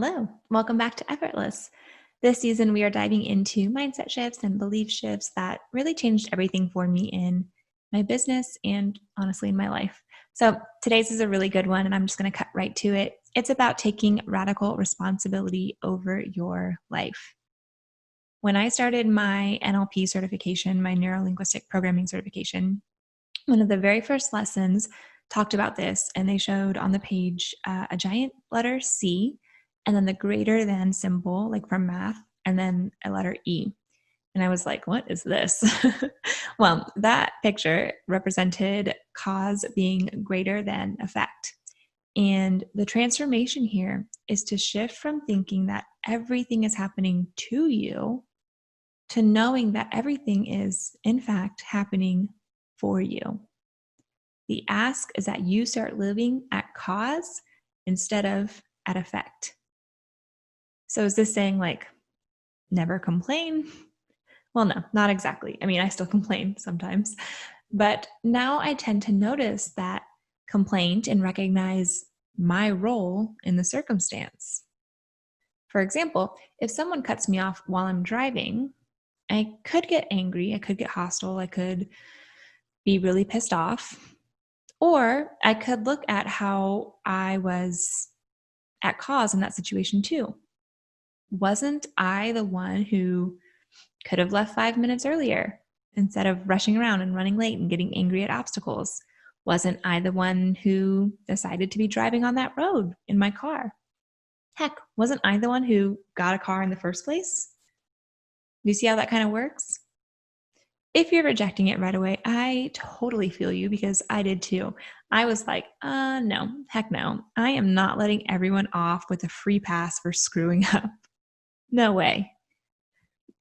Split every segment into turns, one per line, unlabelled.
Hello, welcome back to Effortless. This season, we are diving into mindset shifts and belief shifts that really changed everything for me in my business and honestly in my life. So, today's is a really good one, and I'm just going to cut right to it. It's about taking radical responsibility over your life. When I started my NLP certification, my neuro linguistic programming certification, one of the very first lessons talked about this, and they showed on the page a giant letter C and then the greater than symbol, like from math, and then a letter E. And I was like, what is this? Well, that picture represented cause being greater than effect. And the transformation here is to shift from thinking that everything is happening to you to knowing that everything is, in fact, happening for you. The ask is that you start living at cause instead of at effect. So is this saying like, never complain? Well, no, not exactly. I mean, I still complain sometimes, but now I tend to notice that complaint and recognize my role in the circumstance. For example, if someone cuts me off while I'm driving, I could get angry, I could get hostile, I could be really pissed off, or I could look at how I was at cause in that situation too. Wasn't I the one who could have left 5 minutes earlier instead of rushing around and running late and getting angry at obstacles? Wasn't I the one who decided to be driving on that road in my car? Heck, wasn't I the one who got a car in the first place? Do you see how that kind of works? If you're rejecting it right away, I totally feel you because I did too. I was like, no, heck no. I am not letting everyone off with a free pass for screwing up. No way.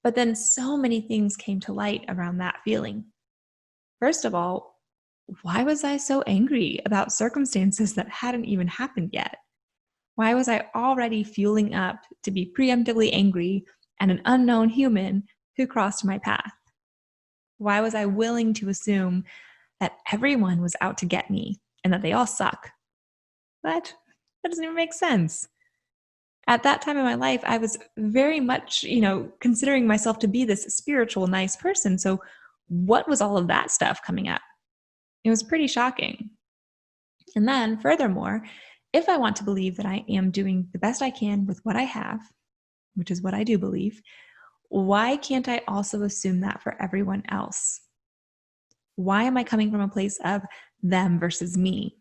But then so many things came to light around that feeling. First of all, why was I so angry about circumstances that hadn't even happened yet? Why was I already fueling up to be preemptively angry at an unknown human who crossed my path? Why was I willing to assume that everyone was out to get me and that they all suck? That doesn't even make sense. At that time in my life, I was very much, considering myself to be this spiritual, nice person. So what was all of that stuff coming up? It was pretty shocking. And then furthermore, if I want to believe that I am doing the best I can with what I have, which is what I do believe, why can't I also assume that for everyone else? Why am I coming from a place of them versus me?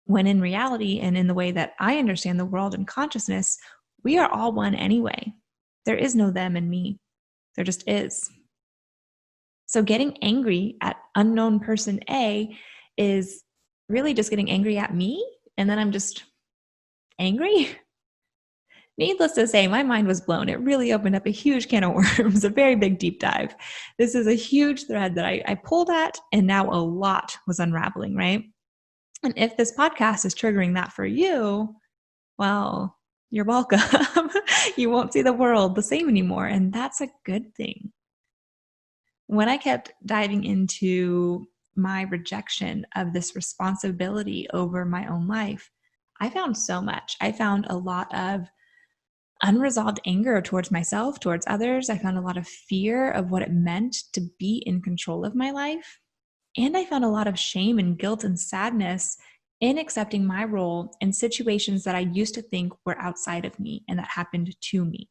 When in reality, and in the way that I understand the world and consciousness, we are all one anyway. There is no them and me. There just is. So getting angry at unknown person A is really just getting angry at me, and then I'm just angry. Needless to say, my mind was blown. It really opened up a huge can of worms, a very big deep dive. This is a huge thread that I pulled at, and now a lot was unraveling, right? And if this podcast is triggering that for you, well, you're welcome. You won't see the world the same anymore, and that's a good thing. When I kept diving into my rejection of this responsibility over my own life, I found so much. I found a lot of unresolved anger towards myself, towards others. I found a lot of fear of what it meant to be in control of my life. And I found a lot of shame and guilt and sadness in accepting my role in situations that I used to think were outside of me and that happened to me.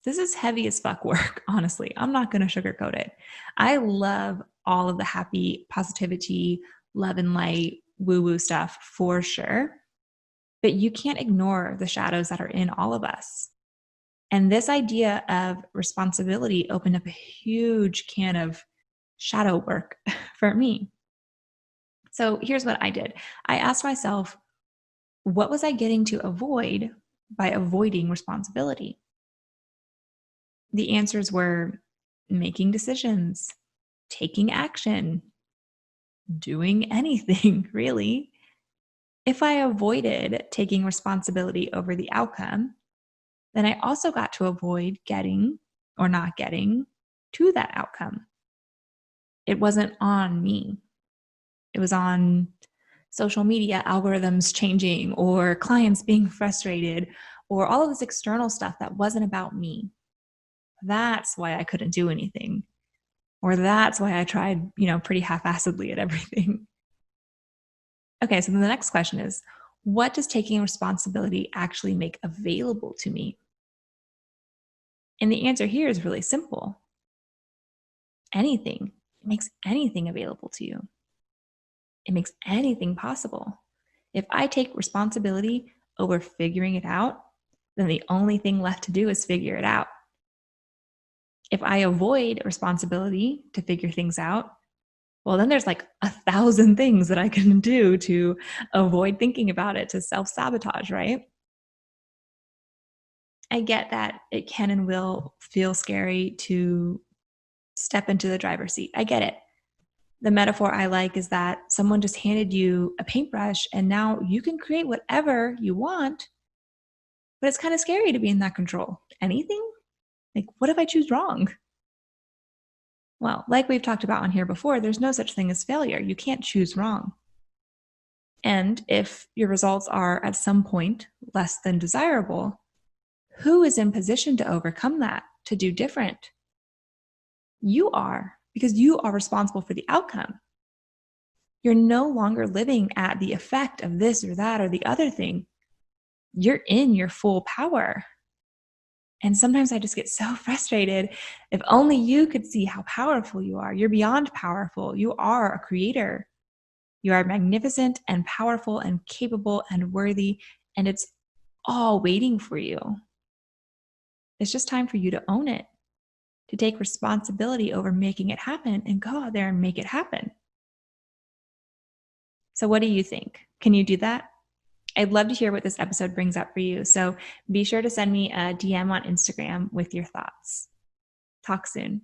This is heavy as fuck work, honestly. I'm not going to sugarcoat it. I love all of the happy positivity, love and light, woo-woo stuff for sure. But you can't ignore the shadows that are in all of us. And this idea of responsibility opened up a huge can of shadow work for me. So here's what I did. I asked myself, what was I getting to avoid by avoiding responsibility? The answers were making decisions, taking action, doing anything, really. If I avoided taking responsibility over the outcome, then I also got to avoid getting or not getting to that outcome. It wasn't on me. It was on social media algorithms changing or clients being frustrated or all of this external stuff that wasn't about me. That's why I couldn't do anything. Or that's why I tried, pretty half-assedly at everything. Okay, so then the next question is, what does taking responsibility actually make available to me? And the answer here is really simple. Anything. It makes anything available to you. It makes anything possible. If I take responsibility over figuring it out, then the only thing left to do is figure it out. If I avoid responsibility to figure things out, well, then there's like 1,000 things that I can do to avoid thinking about it, to self-sabotage, right? I get that it can and will feel scary to step into the driver's seat. I get it. The metaphor I like is that someone just handed you a paintbrush and now you can create whatever you want, but it's kind of scary to be in that control. Anything? Like, what if I choose wrong? Well, like we've talked about on here before, there's no such thing as failure. You can't choose wrong. And if your results are at some point less than desirable, who is in position to overcome that, to do different? You are, because you are responsible for the outcome. You're no longer living at the effect of this or that or the other thing. You're in your full power. And sometimes I just get so frustrated. If only you could see how powerful you are. You're beyond powerful. You are a creator. You are magnificent and powerful and capable and worthy, and it's all waiting for you. It's just time for you to own it, to take responsibility over making it happen and go out there and make it happen. So what do you think? Can you do that? I'd love to hear what this episode brings up for you. So be sure to send me a DM on Instagram with your thoughts. Talk soon.